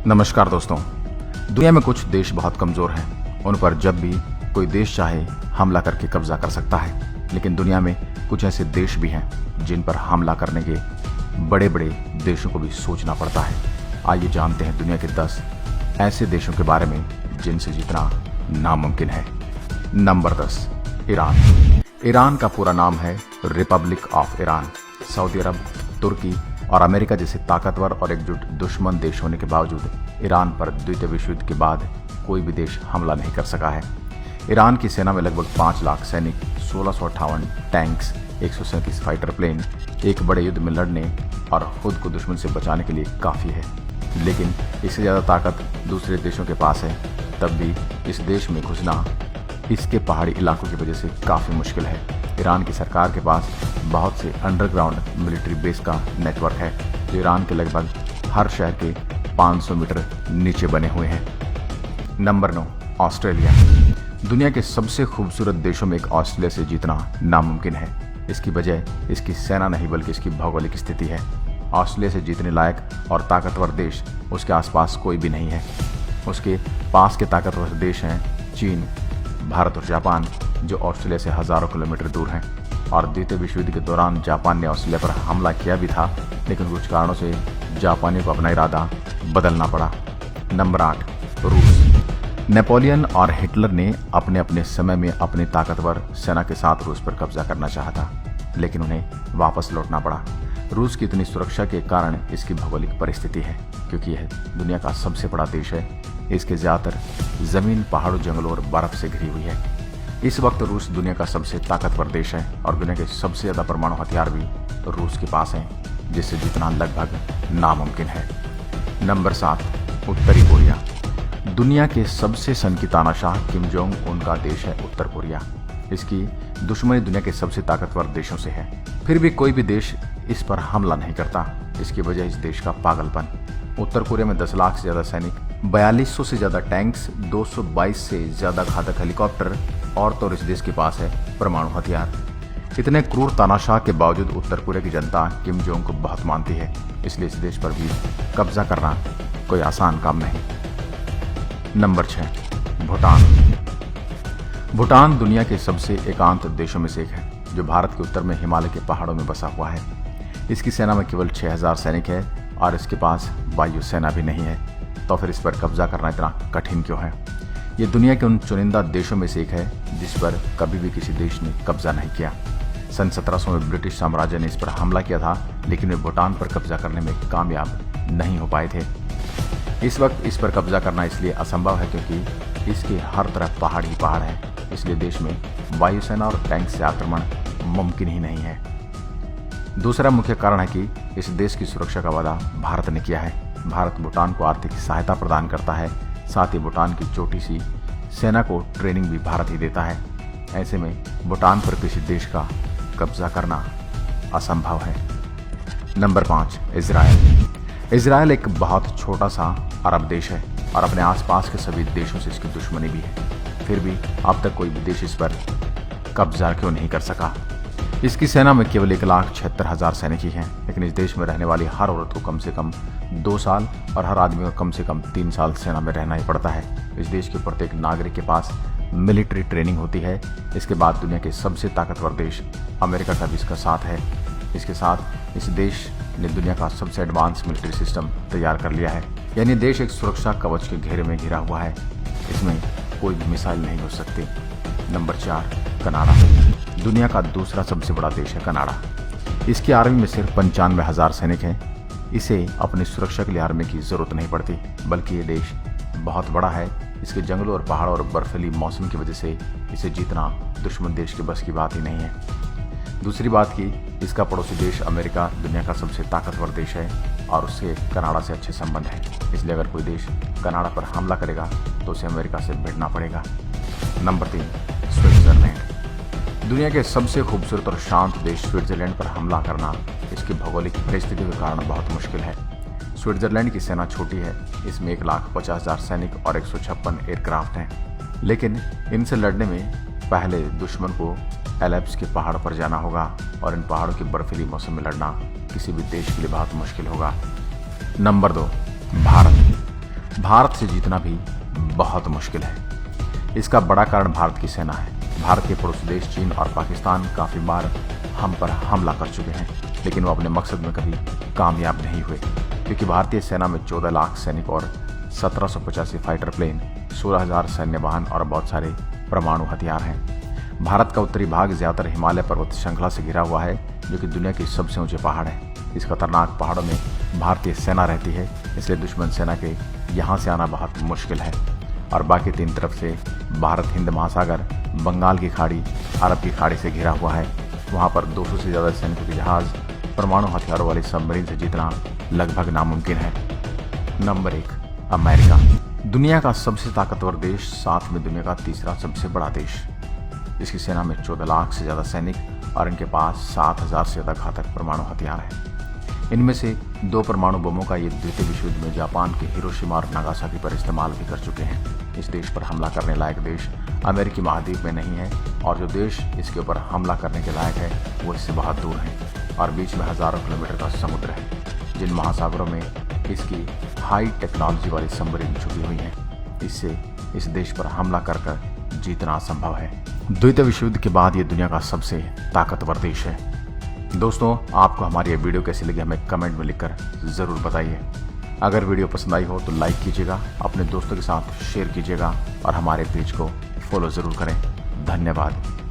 नमस्कार दोस्तों। दुनिया में कुछ देश बहुत कमजोर हैं। उन पर जब भी कोई देश चाहे हमला करके कब्जा कर सकता है, लेकिन दुनिया में कुछ ऐसे देश भी हैं जिन पर हमला करने के बड़े बड़े देशों को भी सोचना पड़ता है। आइए जानते हैं दुनिया के 10 ऐसे देशों के बारे में जिनसे जीतना नामुमकिन है। Number 10, Iran. ईरान का पूरा नाम है रिपब्लिक ऑफ ईरान। सऊदी अरब, तुर्की और अमेरिका जैसे ताकतवर और एकजुट दुश्मन देश होने के बावजूद ईरान पर द्वितीय विश्व युद्ध के बाद कोई भी देश हमला नहीं कर सका है। ईरान की सेना में लगभग 5 लाख सैनिक, 1658 टैंक्स, 137 फाइटर प्लेन एक बड़े युद्ध में लड़ने और खुद को दुश्मन से बचाने के लिए काफ़ी है। लेकिन इससे ज़्यादा ताकत दूसरे देशों के पास है। तब भी इस देश में घुसना इसके पहाड़ी इलाकों की वजह से काफ़ी मुश्किल है। ईरान की सरकार के पास बहुत से अंडरग्राउंड मिलिट्री बेस का नेटवर्क है जो ईरान के लगभग हर शहर के 500 मीटर नीचे बने हुए हैं। Number 9, Australia. दुनिया के सबसे खूबसूरत देशों में एक ऑस्ट्रेलिया से जीतना नामुमकिन है। इसकी वजह इसकी सेना नहीं बल्कि इसकी भौगोलिक स्थिति है। ऑस्ट्रेलिया से जीतने लायक और ताकतवर देश उसके आसपास कोई भी नहीं है। उसके पास के ताकतवर देश हैं चीन, भारत और जापान, जो ऑस्ट्रेलिया से हजारों किलोमीटर दूर हैं। और द्वितीय विश्व युद्ध के दौरान जापान ने ऑस्ट्रेलिया पर हमला किया भी था, लेकिन कुछ कारणों से जापानियों को अपना इरादा बदलना पड़ा। नंबर 8, रूस। नेपोलियन और हिटलर ने अपने अपने समय में अपनी ताकतवर सेना के साथ रूस पर कब्जा करना चाहा था, लेकिन उन्हें वापस लौटना पड़ा। रूस की इतनी सुरक्षा के कारण इसकी भौगोलिक परिस्थिति है, क्योंकि यह दुनिया का सबसे बड़ा देश है। इसके ज़्यादातर ज़मीन पहाड़ों, जंगलों और बर्फ से घिरी हुई है। इस वक्त रूस दुनिया का सबसे ताकतवर देश है और दुनिया के सबसे ज़्यादा परमाणु हथियार भी रूस के पास हैं, जिससे जीतना लगभग नामुमकिन है। नंबर 7, उत्तरी कोरिया। दुनिया के सबसे सनकी तानाशाह किम जोंग उन का देश है उत्तर कोरिया। इसकी दुश्मनी दुनिया के सबसे ताकतवर देशों से है, फिर भी कोई भी देश इस पर हमला नहीं करता। इसकी वजह इस देश का पागलपन। उत्तर कोरिया में 10 लाख से ज़्यादा सैनिक, 4200 से ज़्यादा टैंक्स, 222 से ज़्यादा घातक हेलीकॉप्टर और तो इस देश के पास है परमाणु हथियार। इतने क्रूर तानाशाह के बावजूद उत्तर कोरिया की जनता किम जोंग को बहुत मानती है, इसलिए इस देश पर भी कब्जा करना कोई आसान काम नहीं। नंबर 6, भूटान। भूटान दुनिया के सबसे एकांत देशों में से एक है, जो भारत के उत्तर में हिमालय के पहाड़ों में बसा हुआ है। इसकी सेना में केवल 6000 सैनिक है और इसके पास वायु सेना भी नहीं है। तो फिर इस पर कब्जा करना इतना कठिन क्यों है? ये दुनिया के उन चुनिंदा देशों में से एक है जिस पर कभी भी किसी देश ने कब्जा नहीं किया। सन 1700 में ब्रिटिश साम्राज्य ने इस पर हमला किया था, लेकिन वे भूटान पर कब्जा करने में कामयाब नहीं हो पाए थे। इस वक्त इस पर कब्जा करना इसलिए असंभव है क्योंकि इसके हर तरफ पहाड़ ही पहाड़ है। इसलिए देश में वायुसेना और टैंक से आक्रमण मुमकिन ही नहीं है। दूसरा मुख्य कारण है कि इस देश की सुरक्षा का वादा भारत ने किया है। भारत भूटान को आर्थिक सहायता प्रदान करता है, साथ ही भूटान की छोटी सी सेना को ट्रेनिंग भी भारत ही देता है। ऐसे में भूटान पर किसी देश का कब्जा करना असंभव है। Number 5, Israel. इजराइल एक बहुत छोटा सा अरब देश है और अपने आसपास के सभी देशों से इसकी दुश्मनी भी है। फिर भी अब तक कोई भी देश इस पर कब्जा क्यों नहीं कर सका? इसकी सेना में केवल 1,76,000 सैनिक ही हैं, लेकिन इस देश में रहने वाली हर औरत को कम से कम 2 साल और हर आदमी को कम से कम 3 साल सेना में रहना ही पड़ता है। इस देश के प्रत्येक नागरिक के पास मिलिट्री ट्रेनिंग होती है। इसके बाद दुनिया के सबसे ताकतवर देश अमेरिका का भी इसका साथ है। इसके साथ इस देश ने दुनिया का सबसे एडवांस मिलिट्री सिस्टम तैयार कर लिया है, यानी देश एक सुरक्षा कवच के घेरे में घिरा हुआ है। इसमें कोई भी मिसाइल नहीं घुस सकती। Number 4, Canada. दुनिया का दूसरा सबसे बड़ा देश है कनाडा। इसकी आर्मी में सिर्फ 95,000 सैनिक हैं। इसे अपनी सुरक्षा के लिए आर्मी की जरूरत नहीं पड़ती, बल्कि ये देश बहुत बड़ा है। इसके जंगलों और पहाड़ों और बर्फीली मौसम की वजह से इसे जीतना दुश्मन देश के बस की बात ही नहीं है। दूसरी बात कि इसका पड़ोसी देश अमेरिका दुनिया का सबसे ताकतवर देश है और उससे कनाडा से अच्छे संबंध हैं। इसलिए अगर कोई देश कनाडा पर हमला करेगा तो उसे अमेरिका से भिड़ना पड़ेगा। Number 3, Switzerland. दुनिया के सबसे खूबसूरत और शांत देश स्विट्जरलैंड पर हमला करना इसकी भौगोलिक परिस्थितियों के कारण बहुत मुश्किल है। स्विट्जरलैंड की सेना छोटी है। इसमें 1,50,000 सैनिक और 156 एयरक्राफ्ट हैं, लेकिन इनसे लड़ने में पहले दुश्मन को एल्प्स के पहाड़ों पर जाना होगा और इन पहाड़ों की बर्फीली मौसम में लड़ना किसी भी देश के लिए बहुत मुश्किल होगा। नंबर 2, भारत। भारत से जीतना भी बहुत मुश्किल है। इसका बड़ा कारण भारत की सेना है। भारत के पड़ोसी देश चीन और पाकिस्तान काफी बार हम पर हमला कर चुके हैं, लेकिन वो अपने मकसद में कभी कामयाब नहीं हुए, क्योंकि भारतीय सेना में 14 लाख सैनिक और 1785 फाइटर प्लेन, 16,000 सैन्य वाहन और बहुत सारे परमाणु हथियार हैं। भारत का उत्तरी भाग ज्यादातर हिमालय पर्वत श्रृंखला से घिरा हुआ है, जो कि दुनिया के सबसे ऊंचे पहाड़ है। इस खतरनाक पहाड़ों में भारतीय सेना रहती है, इसलिए दुश्मन सेना के यहाँ से आना बहुत मुश्किल है। और बाकी 3 तरफ से भारत हिंद महासागर, बंगाल की खाड़ी, अरब की खाड़ी से घिरा हुआ है। वहाँ पर 200 से ज़्यादा सैनिकों के जहाज, परमाणु हथियारों वाली सबमरीन से जीतना लगभग नामुमकिन है। Number 1, America. दुनिया का सबसे ताकतवर देश, साथ में दुनिया का तीसरा सबसे बड़ा देश। इसकी सेना में 14 लाख से ज़्यादा सैनिक और इनके पास 7,000 से ज़्यादा घातक परमाणु हथियार हैं। इनमें से 2 परमाणु बमों का ये द्वितीय विश्व युद्ध में जापान के हिरोशिमा और नागासाकी पर इस्तेमाल भी कर चुके हैं। इस देश पर हमला करने लायक देश अमेरिकी महाद्वीप में नहीं है, और जो देश इसके ऊपर हमला करने के लायक है वो इससे बहुत दूर है, और बीच में हजारों किलोमीटर का समुद्र है, जिन महासागरों में इसकी हाई टेक्नोलॉजी वाली सबमरीन छुपी हुई है। इससे इस देश पर हमला कर जीतना असंभव है। द्वितीय विश्व युद्ध के बाद ये दुनिया का सबसे ताकतवर देश है। दोस्तों, आपको हमारी ये वीडियो कैसी लगी हमें कमेंट में लिखकर ज़रूर बताइए। अगर वीडियो पसंद आई हो तो लाइक कीजिएगा, अपने दोस्तों के साथ शेयर कीजिएगा और हमारे पेज को फॉलो ज़रूर करें। धन्यवाद।